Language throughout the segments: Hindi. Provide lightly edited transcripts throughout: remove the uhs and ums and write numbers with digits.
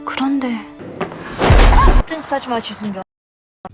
그런데 같은 스타지마 지순경.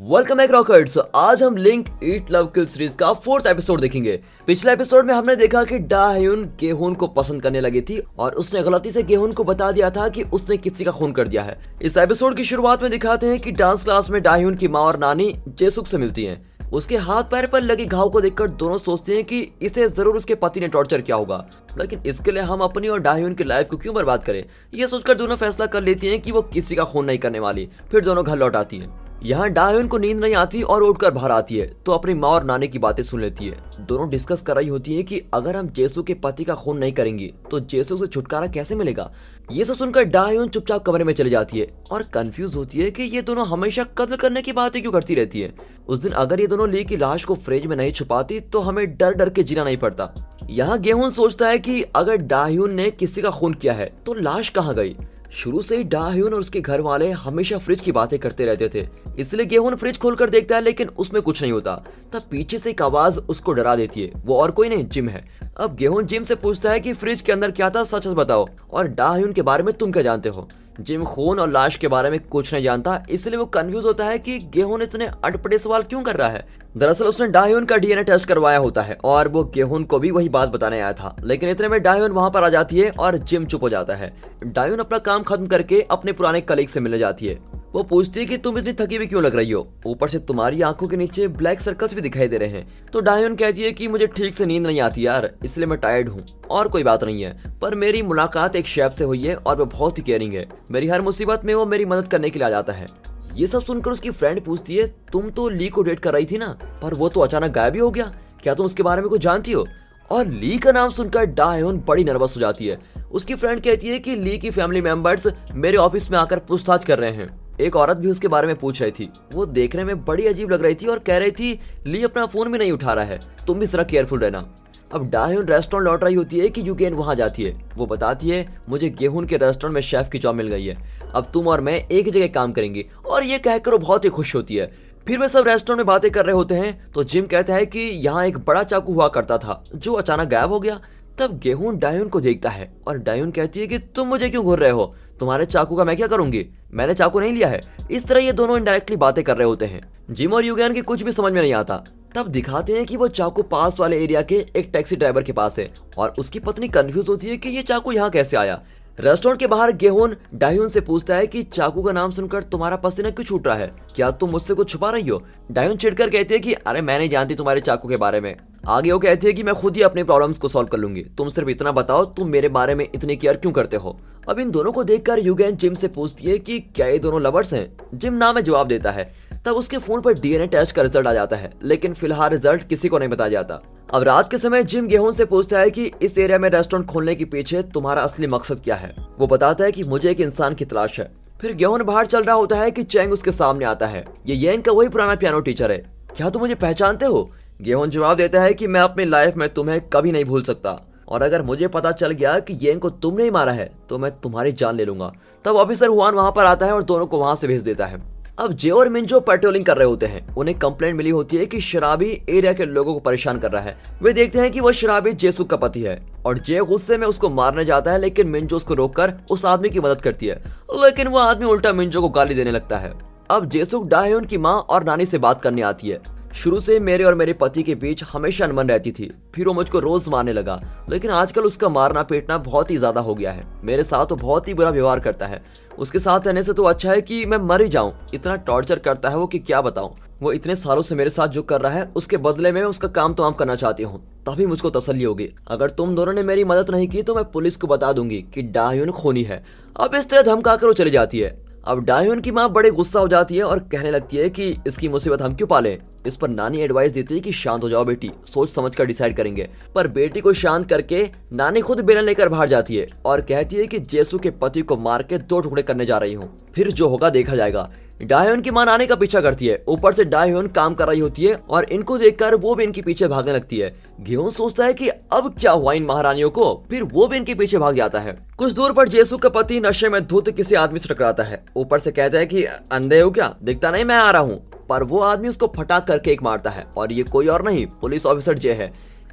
वेलकम बैक रॉकर्ट्स। आज हम link eat love kill series का 4th एपिसोड देखेंगे। पिछले एपिसोड में हमने देखा कि डाह्यून गेहून को पसंद करने लगी थी और उसने गलती से गेहून को बता दिया था कि उसने किसी का खून कर दिया है। इस एपिसोड की शुरुआत में दिखाते हैं कि डांस क्लास में डाह्यून की माँ और नानी जेसुक से मिलती हैं। उसके हाथ पैर पर लगे घाव को देखकर दोनों सोचते हैं कि इसे जरूर उसके पति ने टॉर्चर किया होगा, लेकिन इसके लिए हम अपनी और डाह्यून की लाइफ को क्यों बर्बाद करें। ये सोचकर दोनों फैसला कर लेती हैं कि वो किसी का खून नहीं करने वाली। फिर दोनों घर लौट आती हैं। यहाँ डाह्यून को नींद नहीं आती और उठकर बाहर आती है तो अपनी माँ और नानी की बातें सुन लेती है। दोनों डिस्कस कर रही होती है कि अगर हम जेसु के पति का खून नहीं करेंगे तो जेसु से छुटकारा कैसे मिलेगा। ये सब सुनकर डाह्यून चुपचाप कमरे में चली जाती है और कंफ्यूज होती है कि ये दोनों हमेशा कत्ल करने की बातें क्यों करती रहती है। उस दिन अगर ये दोनों ली की लाश को फ्रिज में नहीं छुपाती तो हमें डर डर के जीना नहीं पड़ता। यहाँ गेहून सोचता है कि अगर डाह्यून ने किसी का खून किया है तो लाश कहाँ गई। शुरू से ही डाह्यून और उसके घर वाले हमेशा फ्रिज की बातें करते रहते थे, इसलिए गेहून फ्रिज खोलकर देखता है लेकिन उसमें कुछ नहीं होता। तब पीछे से एक आवाज उसको डरा देती है। वो और कोई नहीं, जिम है। अब गेहून जिम से पूछता है कि फ्रिज के अंदर क्या था, सच बताओ, और डाह्यून के बारे में तुम क्या जानते हो। जिम खून और लाश के बारे में कुछ नहीं जानता, इसलिए वो कंफ्यूज होता है कि गेहून इतने अटपटे सवाल क्यों कर रहा है। दरअसल उसने डाह्यून का डीएनए टेस्ट करवाया होता है और वो गेहून को भी वही बात बताने आया था, लेकिन इतने में डाह्यून वहां पर आ जाती है और जिम चुप हो जाता है। डाह्यून अपना काम खत्म करके अपने पुराने कलीग से मिलने जाती है। वो पूछती है कि तुम इतनी थकी भी क्यों लग रही हो, ऊपर से तुम्हारी आंखों के नीचे ब्लैक सर्कल्स भी दिखाई दे रहे हैं। तो डाह्यून कहती है कि मुझे ठीक से नींद नहीं आती यार, इसलिए मैं टायर्ड हूँ और कोई बात नहीं है। पर मेरी मुलाकात एक शेफ से हुई है और वो बहुत ही केयरिंग है। मेरी हर मुसीबत में वो मेरी मदद करने के लिए आ जाता है। ये सब सुनकर उसकी फ्रेंड पूछती है तुम तो ली को डेट कर रही थी ना, पर वो तो अचानक गायब ही हो गया, क्या तुम उसके बारे में कुछ जानती हो। और ली का नाम सुनकर डाह्यून बड़ी नर्वस हो जाती है। उसकी फ्रेंड कहती है कि ली की फैमिली मेंबर्स मेरे ऑफिस में आकर पूछताछ कर रहे हैं। एक औरत भी उसके बारे में पूछ रही थी। वो देखने में बड़ी अजीब लग रही थी और कह रही थी ली अपना फोन भी नहीं उठा रहा है, तुम भी जरा केयरफुल रहना। अब डाह्यून रेस्टोरेंट लौट रही होती है कि यूगेन वहां जाती है। वो बताती है मुझे गेहून के रेस्टोरेंट में शेफ की जॉब मिल गई है, अब तुम और मैं एक जगह काम करेंगे। और ये कहकर वो बहुत ही खुश होती है। फिर वे सब रेस्टोरेंट में बातें कर रहे होते हैं तो जिम कहता है कि यहाँ एक बड़ा चाकू हुआ करता था जो अचानक गायब हो गया। तब गेहून डाह्यून को देखता है और डाह्यून कहती है कि तुम मुझे क्यों घूर रहे हो, तुम्हारे चाकू का मैं क्या करूंगी, मैंने चाकू नहीं लिया है। इस तरह ये दोनों इनडायरेक्टली बातें कर रहे होते हैं। जिम और यूगेन के कुछ भी समझ में नहीं आता। तब दिखाते हैं कि वो चाकू पास वाले एरिया के एक टैक्सी ड्राइवर के पास है और उसकी पत्नी कंफ्यूज होती है कि ये चाकू यहाँ कैसे आया। रेस्टोरेंट के बाहर गेहून डाह्यून से पूछता है कि चाकू का नाम सुनकर तुम्हारा पसीना क्यों छूट रहा है, क्या तुम मुझसे कुछ छुपा रही हो। डाह्यून चिढ़कर कहती है कि अरे मैं नहीं जानती तुम्हारे चाकू के बारे में। आगे वो कहती है कि मैं खुद ही अपने प्रॉब्लम्स को सॉल्व कर लूंगी, तुम सिर्फ इतना बताओ तुम मेरे बारे में इतनी केयर क्यों करते हो। अब इन दोनों को देखकर यूगेन जिम से पूछती है कि क्या ये दोनों लवर्स हैं। जिम ना में जवाब देता है। तब उसके फोन पर डीएनए टेस्ट का रिजल्ट आ जाता है, लेकिन फिलहाल रिजल्ट किसी को नहीं बताया जाता। अब रात के समय जिम गेहून से पूछता है कि इस एरिया में रेस्टोरेंट खोलने के पीछे तुम्हारा असली मकसद क्या है। वो बताता है कि मुझे एक इंसान की तलाश है। फिर गेहून बाहर चल रहा होता है कि चैंग उसके सामने आता है। ये येंग का वही पुराना पियानो टीचर है, क्या तुम मुझे पहचानते हो। गेहून जवाब देता है कि मैं अपनी लाइफ में तुम्हें कभी नहीं भूल सकता और अगर मुझे पता चल गया कि येंग को तुमने ही मारा है तो मैं तुम्हारी जान ले लूंगा। तब ऑफिसर हुआन वहां पर आता है और दोनों को वहां से भेज देता है। अब जे और मिंजो पेट्रोलिंग कर रहे होते हैं। उन्हें कंप्लेंट मिली होती है कि शराबी एरिया के लोगों को परेशान कर रहा है। वे देखते हैं कि वो शराबी जेसुक का पति है और जे गुस्से में उसको मारने जाता है, लेकिन मिंजो उसको रोककर उस आदमी की मदद करती है, लेकिन वो आदमी उल्टा मिंजो को गाली देने लगता है। अब जेसुक डाह्यून की माँ और नानी से बात करने आती है। शुरू से मेरे और मेरे पति के बीच हमेशा अनबन रहती थी, फिर वो मुझको रोज मारने लगा, लेकिन आजकल उसका मारना पीटना बहुत ही ज्यादा हो गया है। मेरे साथ तो बहुत ही बुरा व्यवहार करता है, उसके साथ रहने से तो अच्छा है कि मैं मर ही जाऊं। इतना टॉर्चर करता है वो कि क्या बताऊं। वो इतने सालों से मेरे साथ जो कर रहा है उसके बदले में उसका काम तमाम करना चाहती हूँ, तभी मुझको तसल्ली होगी। अगर तुम दोनों ने मेरी मदद नहीं की तो मैं पुलिस को बता दूंगी कि डाह्यून खूनी है। अब इस तरह धमकाकर वो चली जाती है। अब डाह्यून की माँ बड़े गुस्सा हो जाती है और कहने लगती है कि इसकी मुसीबत हम क्यों पालें। इस पर नानी एडवाइस देती है कि शांत हो जाओ बेटी, सोच समझ कर डिसाइड करेंगे। पर बेटी को शांत करके नानी खुद बेलन लेकर बाहर जाती है और कहती है कि जेसु के पति को मार के 2 टुकड़े करने जा रही हूँ, फिर जो होगा देखा जाएगा। डाह्यून की मां नानी का पीछा करती है। ऊपर से डाह्यून काम कर रही होती है और इनको देखकर वो भी इनके पीछे भागने लगती है। गेहूं सोचता है कि अब क्या हुआ इन महारानियों को, फिर वो भी इनके पीछे भाग जाता है। कुछ दूर पर जेसु का पति नशे में धुत किसी आदमी से टकराता है। ऊपर से कहता है कि अंधे हो क्या, दिखता नहीं मैं आ रहा हूँ। पर वो आदमी उसको फटाक करके एक मारता है और ये कोई और नहीं पुलिस ऑफिसर जे है।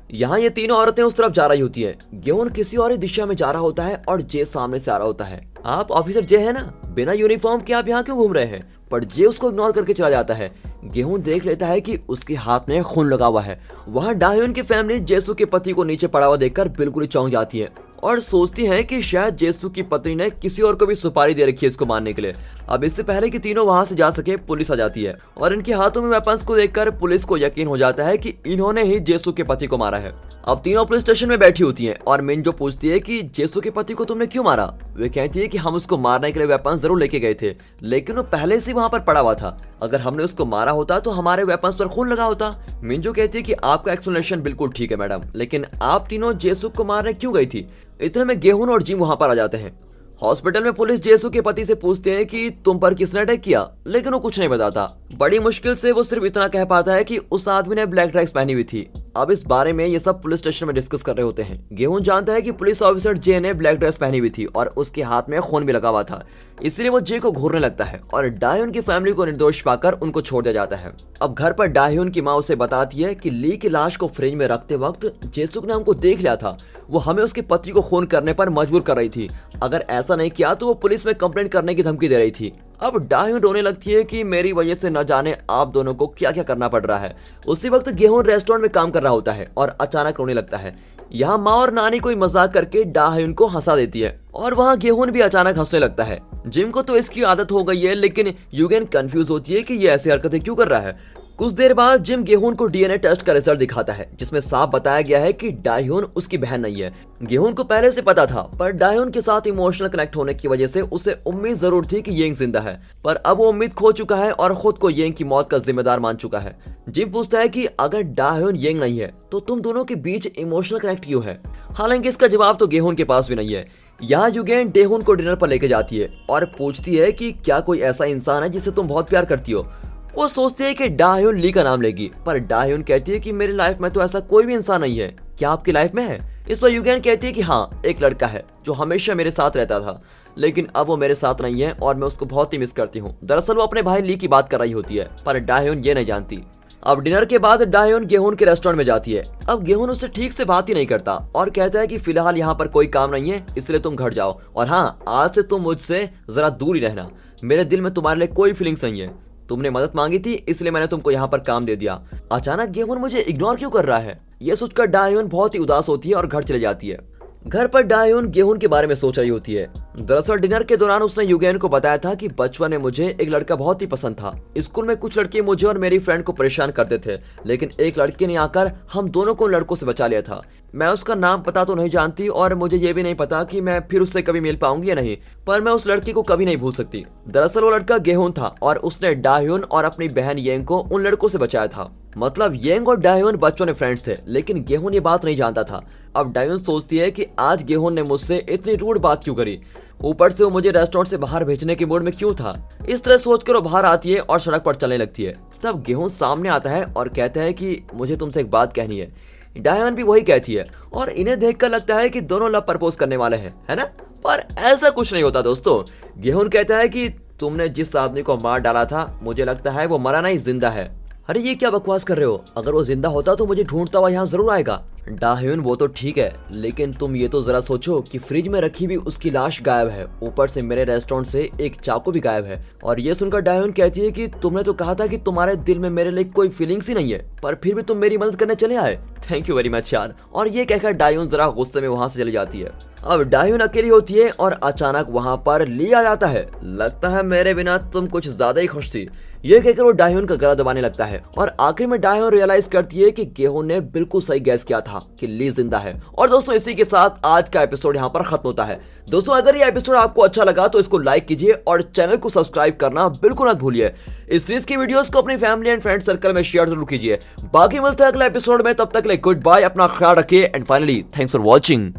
यहाँ ये तीनों औरतें उस तरफ जा रही होती है। गेहून किसी और ही दिशा में जा रहा होता है और जे सामने से आ रहा होता है। आप ऑफिसर जे है ना, बिना यूनिफॉर्म के आप यहाँ क्यों घूम रहे हैं? पर जे उसको इग्नोर करके चला जाता है। गेहूं देख लेता है कि उसके हाथ में खून लगा हुआ है। वहाँ डाह्यून की फैमिली जेसु के पति को नीचे पड़ा हुआ देखकर बिल्कुल ही चौंक जाती है और सोचती है कि शायद जेसु की पत्नी ने किसी और को भी सुपारी दे रखी है इसको मारने के लिए। अब इससे पहले कि तीनों वहां से जा सके, पुलिस आ जाती है और इनके हाथों में वेपन्स को देखकर पुलिस को यकीन हो जाता है कि इन्होंने ही जेसु के पति को मारा है। अब तीनों पुलिस स्टेशन में बैठी होती हैं और मिंजो पूछती है कि जेसु के पति को तुमने क्यों मारा? वे कहती है कि हम उसको मारने के लिए वेपन्स जरूर लेके गए थे, लेकिन वो पहले से वहां पर पड़ा हुआ था। अगर हमने उसको मारा होता तो हमारे वेपन्स पर खून लगा होता। मिंजो कहती है कि आपका एक्सप्लेनेशन बिल्कुल ठीक है मैडम, लेकिन आप तीनों जेसु को मारने क्यों गई थी? इतने में गेहून और जिम वहां पर आ जाते हैं। हॉस्पिटल में पुलिस जेसु के पति से पूछते हैं कि तुम पर किसने अटैक किया, लेकिन वो कुछ नहीं बताता। बड़ी मुश्किल से वो सिर्फ इतना कह पाता है कि उस आदमी ने ब्लैक ड्रेस पहनी हुई थी। अब इस बारे में ये सब पुलिस स्टेशन में डिस्कस कर रहे होते हैं। गेहून जानता है कि पुलिस ऑफिसर जे ने ब्लैक ड्रेस पहनी हुई थी और उसके हाथ में खून भी लगा हुआ था, इसलिए वो जे को घूरने लगता है और डाह्यून की फैमिली को निर्दोष पाकर उनको छोड़ दिया जाता है। अब घर पर डाह्यून की माँ उसे बताती है कि ली की लाश को फ्रिज में रखते वक्त जेसुक ने हमको देख लिया था। वो हमें उसके पति को खून करने पर मजबूर कर रही थी। अगर ऐसा नहीं किया तो वो पुलिस में कंप्लेंट करने की धमकी दे रही थी। अब डाह्यून रोने लगती है कि मेरी वजह से न जाने आप दोनों को क्या क्या करना पड़ रहा है। उसी वक्त गेहून रेस्टोरेंट में काम कर रहा होता है और अचानक रोने लगता है। यहाँ माँ और नानी कोई मजाक करके डाह्यून को हंसा देती है और वहाँ गेहून भी अचानक हंसने लगता है। जिम को तो इसकी आदत हो गई है, लेकिन युगेन कंफ्यूज होती है कि ये ऐसी हरकतें क्यों कर रहा है। कुछ देर बाद जिम गेहून को डीएनए टेस्ट का रिजल्ट दिखाता है, जिसमें साफ बताया गया है कि डाह्यून उसकी बहन नहीं है। गेहून को पहले से पता था, पर डाह्यून के साथ इमोशनल कनेक्ट होने की वजह से उसे उम्मीद जरूर थी कि येंग जिंदा है, पर अब वो उम्मीद खो चुका है और खुद को येंग की मौत का जिम्मेदार मान चुका है। जिम पूछता है कि अगर डाह्यून येंग नहीं है तो तुम दोनों के बीच इमोशनल कनेक्ट क्यों है? हालांकि इसका जवाब तो गेहून के पास भी नहीं है। यहाँ युगेन डेहुन को डिनर पर लेके जाती है और पूछती है कि क्या कोई ऐसा इंसान है जिसे तुम बहुत प्यार करती हो। वो सोचती है कि डाह्यून ली का नाम लेगी, पर डाह्यून कहती है कि मेरी लाइफ में तो ऐसा कोई भी इंसान नहीं है, क्या आपकी लाइफ में है? इस पर युगेन कहती है कि हाँ, एक लड़का है जो हमेशा मेरे साथ रहता था, लेकिन अब वो मेरे साथ नहीं है और मैं उसको बहुत ही मिस करती हूँ। दरअसल वो अपने भाई ली की बात कर रही होती है, पर डाह्यून ये नहीं जानती। अब डिनर के बाद डाह्यून गेहून के रेस्टोरेंट में जाती है। अब गेहून उससे ठीक से बात ही नहीं करता और कहता है कि फिलहाल यहाँ पर कोई काम नहीं है, इसलिए तुम घर जाओ और हाँ, आज से तुम मुझसे जरा दूर ही रहना। मेरे दिल में तुम्हारे लिए कोई फीलिंग्स नहीं है। तुमने मदद मांगी थी, इसलिए मैंने तुमको यहाँ पर काम दे दिया। अचानक गेहून मुझे इग्नोर क्यों कर रहा है? ये सोचकर डाह्यून बहुत ही उदास होती है और घर चले जाती है। घर पर डाह्यून गेहून के बारे में सोच रही होती है। दरअसल डिनर के दौरान उसने युगेन को बताया था कि बचपन में मुझे एक लड़का बहुत ही पसंद था। स्कूल में कुछ लड़के मुझे और मेरी फ्रेंड को परेशान करते थे, लेकिन एक लड़के ने आकर हम दोनों को लड़कों से बचा लिया था। मैं उसका नाम पता तो नहीं जानती और मुझे ये भी नहीं पता कि मैं फिर उससे कभी मिल पाऊंगी या नहीं, पर मैं उस लड़की को कभी नहीं भूल सकती। दरअसल वो लड़का गेहून था और उसने डाह्यून और अपनी बहन येंग को उन लड़कों से बचाया था। मतलब येंग और डाह्यून बच्चों ने फ्रेंड्स थे, लेकिन गेहून ये बात नहीं जानता था। अब डाह्यून सोचती है कि आज गेहून ने मुझसे इतनी रूड बात क्यों करी, ऊपर से वो मुझे रेस्टोरेंट से बाहर भेजने के मूड में क्यों था। इस तरह सोचकर वो बाहर आती है और सड़क पर चलने लगती है। तब गेहून सामने आता है और कहता है कि मुझे तुमसे एक बात कहनी है। डाह्यून भी वही कहती है और इन्हें देखकर लगता है कि दोनों लव प्रपोज करने वाले हैं, है ना? पर ऐसा कुछ नहीं होता दोस्तों। गेहून कहता है कि तुमने जिस आदमी को मार डाला था, मुझे लगता है वो मरा नहीं, जिंदा है। अरे ये क्या बकवास कर रहे हो? अगर वो जिंदा होता तो मुझे ढूंढता हुआ यहाँ जरूर आएगा। डाह्यून वो तो ठीक है, लेकिन तुम ये तो जरा सोचो कि फ्रिज में रखी हुई उसकी लाश गायब है, ऊपर से मेरे रेस्टोरेंट से एक चाकू भी गायब है। और ये सुनकर डाह्यून कहती है कि तुमने तो कहा था कि तुम्हारे दिल में मेरे लिए कोई फीलिंग्स ही नहीं है, पर फिर भी तुम मेरी मदद करने चले आए। थैंक यू वेरी मच यार। और ये कहकर डाह्यून जरा गुस्से में वहां से चली जाती है। अब डाह्यून अकेली होती है और अचानक वहां पर ली आ जाता है। लगता है मेरे बिना तुम कुछ ज्यादा ही खुश थी, ये कहकर वो डाह्यून का गला दबाने लगता है। और आखिर में डाह्यून रियलाइज करती है कि गेहून ने बिल्कुल सही गैस किया था कि ली जिंदा है। और दोस्तों इसी के साथ आज का एपिसोड यहाँ पर खत्म होता है। दोस्तों अगर ये एपिसोड आपको अच्छा लगा तो इसको लाइक कीजिए और चैनल को सब्सक्राइब करना बिल्कुल मत भूलिए। इस सीरीज की वीडियोस को अपनी फैमिली एंड फ्रेंड सर्कल में शेयर जरूर कीजिए। बाकी मिलते हैं अगले एपिसोड में, तब तक के लिए गुड बाय, अपना ख्याल रखिए and finally thanks for watching.